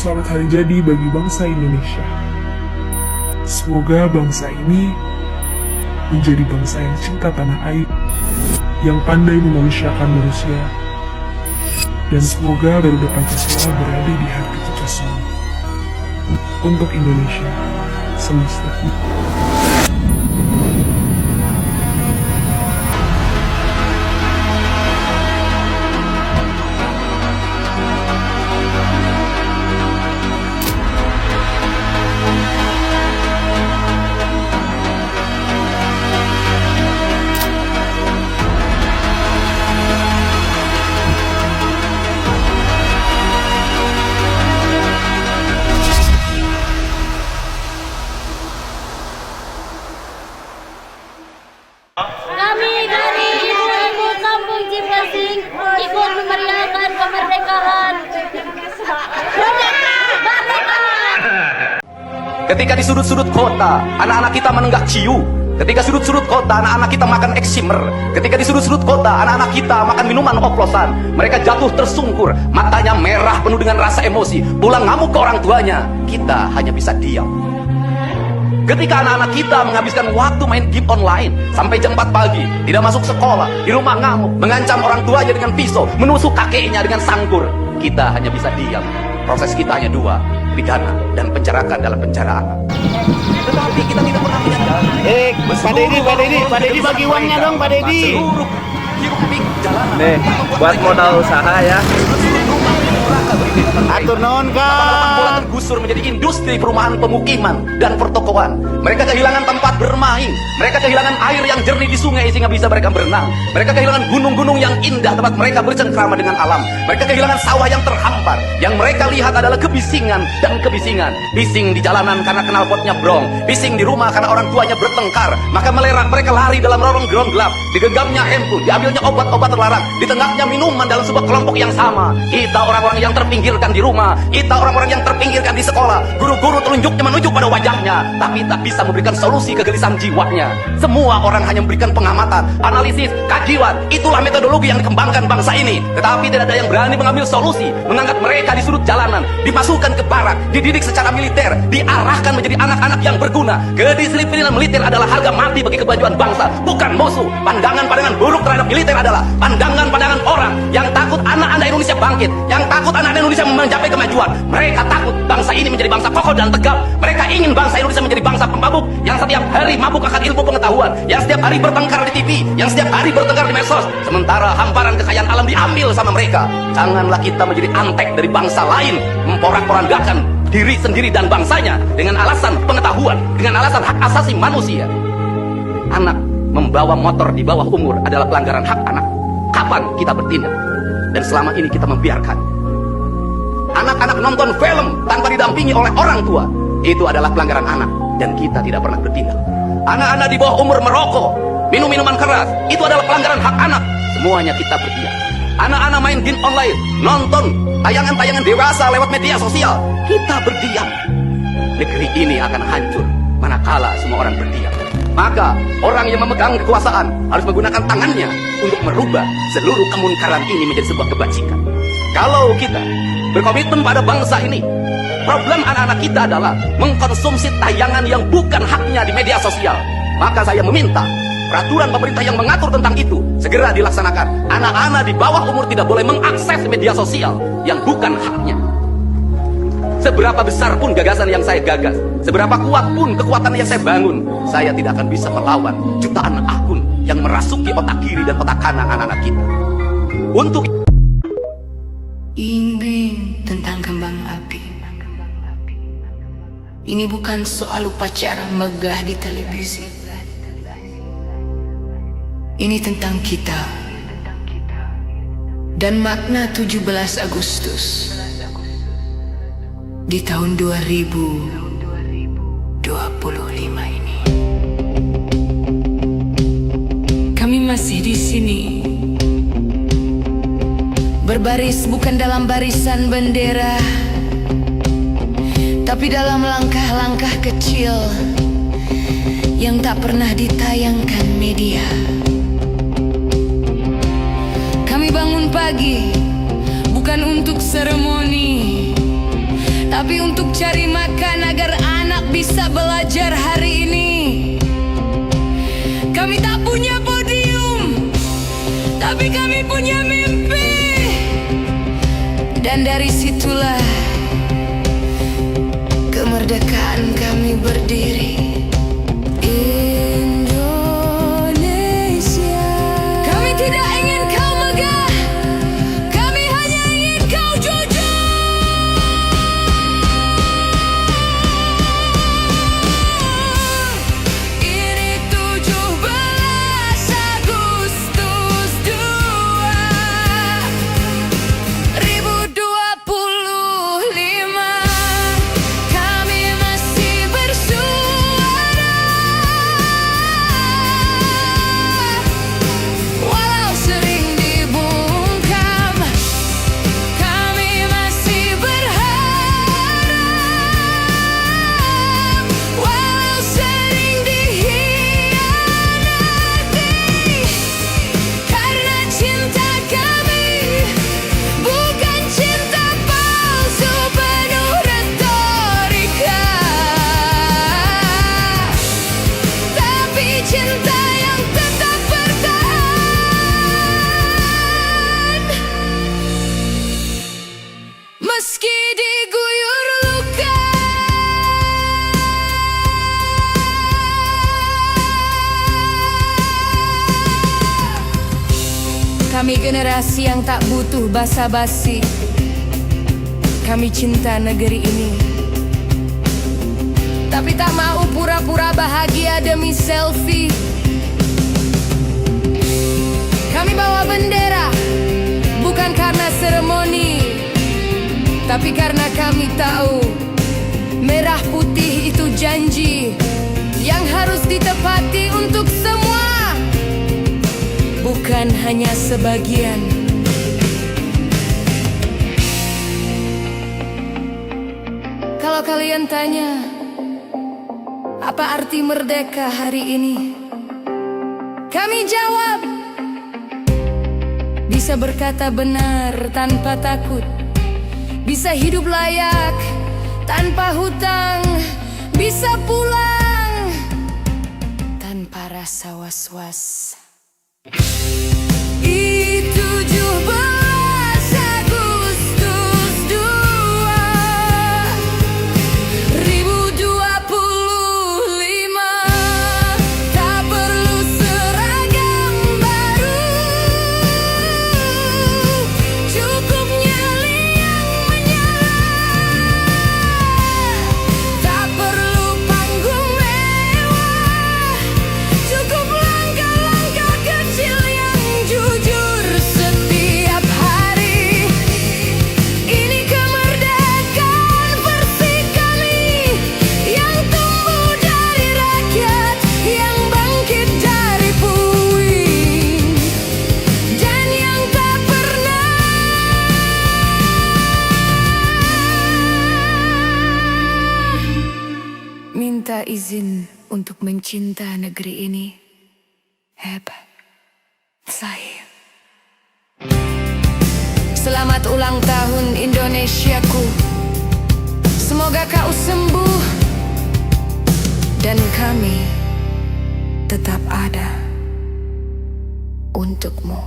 Selamat hari jadi bagi bangsa Indonesia. Semoga bangsa ini menjadi bangsa yang cinta tanah air, yang pandai memanusiakan manusia, dan semoga Garuda Pancasila berada di hati kita semua. Untuk Indonesia semesta. Kami dari ibu-ibu kampung Cipasing ikut memeriahkan kemerdekaan. Ketika di sudut-sudut kota, anak-anak kita menenggak ciu. Ketika sudut-sudut kota, anak-anak kita makan eksimer. Ketika di sudut-sudut kota, anak-anak kita makan minuman oplosan. Mereka jatuh tersungkur, matanya merah penuh dengan rasa emosi. Pulang ngamuk ke orang tuanya, kita hanya bisa diam. Ketika anak-anak kita menghabiskan waktu main game online sampai jam 4 pagi, tidak masuk sekolah, di rumah ngamuk, mengancam orang tuanya dengan pisau, menusuk kakeknya dengan sangkur, kita hanya bisa diam. Proses kita hanya dua, pidana dan penjarakan dalam penjara anak. Tetapi kita tidak pernah menyadari. Pak Deddy bagi uangnya dong, Pak Deddy. Seluruh hiruk-pikuk jalanan. Nih, buat modal usaha ya. Atur nuhun, Kang. Tergusur menjadi industri perumahan pemukiman dan pertokoan. Mereka kehilangan tempat bermain. Mereka kehilangan air yang jernih di sungai sehingga bisa mereka berenang. Mereka kehilangan gunung-gunung yang indah tempat mereka bercengkrama dengan alam. Mereka kehilangan sawah yang terhampar. Yang mereka lihat adalah kebisingan dan kebisingan. Bising di jalanan karena knalpotnya brong. Bising di rumah karena orang tuanya bertengkar. Maka mereka lari dalam lorong ground gelap. Digenggamnya handphone, diambilnya obat-obat terlarang. Ditengahnya minuman dalam sebuah kelompok yang sama. Kita orang-orang yang terpinggirkan di rumah, kita orang-orang yang terpinggirkan di sekolah. Guru-guru telunjuknya menunjuk pada wajahnya, tapi tak bisa memberikan solusi kegelisahan jiwanya. Semua orang hanya memberikan pengamatan, analisis, kajian. Itulah metodologi yang dikembangkan bangsa ini. Tetapi tidak ada yang berani mengambil solusi, mengangkat mereka di sudut jalanan, dimasukkan ke barak, dididik secara militer, diarahkan menjadi anak-anak yang berguna. Kedisiplinan militer adalah harga mati bagi kemajuan bangsa, bukan musuh. Pandangan-pandangan buruk terhadap militer adalah pandangan-pandangan orang yang takut anak-anak Indonesia bangkit, yang takut anak-anak Indonesia mencapai kemajuan. Mereka takut bangsa ini menjadi bangsa kokoh dan tegap. Mereka ingin bangsa Indonesia menjadi bangsa pemabuk yang setiap hari mabuk akan ilmu pengetahuan, yang setiap hari bertengkar di TV, yang setiap hari bertengkar di medsos. Sementara hamparan kekayaan alam diambil sama mereka. Janganlah kita menjadi antek dari bangsa lain, memporak-porandakan diri sendiri dan bangsanya dengan alasan pengetahuan, dengan alasan hak asasi manusia. Anak membawa motor di bawah umur adalah pelanggaran hak anak. Kapan kita bertindak? Dan selama ini kita membiarkan anak-anak nonton film tanpa didampingi oleh orang tua. Itu adalah pelanggaran anak, dan kita tidak pernah bertindak. Anak-anak di bawah umur merokok, minum minuman keras, itu adalah pelanggaran hak anak. Semuanya kita berdiam. Anak-anak main game online, nonton tayangan-tayangan dewasa lewat media sosial, kita berdiam. Negeri ini akan hancur manakala semua orang berdiam. Maka orang yang memegang kekuasaan harus menggunakan tangannya untuk merubah seluruh kemunkaran ini menjadi sebuah kebajikan. Kalau kita berkomitmen pada bangsa ini, problem anak-anak kita adalah mengkonsumsi tayangan yang bukan haknya di media sosial. Maka saya meminta peraturan pemerintah yang mengatur tentang itu segera dilaksanakan. Anak-anak di bawah umur tidak boleh mengakses media sosial yang bukan haknya. Seberapa besar pun gagasan yang saya gagas, seberapa kuat pun kekuatan yang saya bangun, saya tidak akan bisa melawan jutaan akun yang merasuki otak kiri dan otak kanan anak-anak kita. Untuk Ini tentang kembang api. Ini bukan soal upacara megah di televisi. Ini tentang kita dan makna 17 Agustus di tahun 2025 ini. Kami masih di sini, berbaris bukan dalam barisan bendera, tapi dalam langkah-langkah kecil yang tak pernah ditayangkan media. Kami bangun pagi bukan untuk seremoni, tapi untuk cari makan agar anak bisa belajar hari ini. Kami tak punya podium, tapi kami punya mimpi. Dan dari situlah kemerdekaan kami berdiri. Indonesia. Kami tidak ingin kau megah, kami hanya ingin kau jujur. Ini 17 Agustus 2025. Kami masih bersuara, walau sering dibungkam. Kami masih berharap, walau sering dikhianati. Karena cinta kami bukan cinta palsu penuh retorika, tapi cinta yang tetap bertahan meski diguyur luka. Kami generasi yang tak butuh basa-basi. Kami cinta negeri ini, tapi tak mau pura-pura bahagia demi selfie. Kami bawa bendera bukan karena seremoni, tapi karena kami tahu merah putih itu janji yang harus ditepati untuk semua, bukan hanya sebagian. Kalau kalian tanya, apa arti merdeka hari ini? Kami jawab, bisa berkata benar tanpa takut, bisa hidup layak tanpa hutang, bisa pulang tanpa rasa was-was. Itu 17 Agustus 2025. Tak perlu seragam baru, cukup nyali yang menyala. Tak perlu panggung mewah, cukup langkah-langkah kecil yang jujur setiap hari. Ini kemerdekaan versi kami, yang tumbuh dari rakyat, yang bangkit dari puing, dan yang tak pernah minta izin untuk mencinta negeri ini. Hebat saya. Selamat ulang tahun Indonesiaku. Semoga kau sembuh dan kami tetap ada untukmu.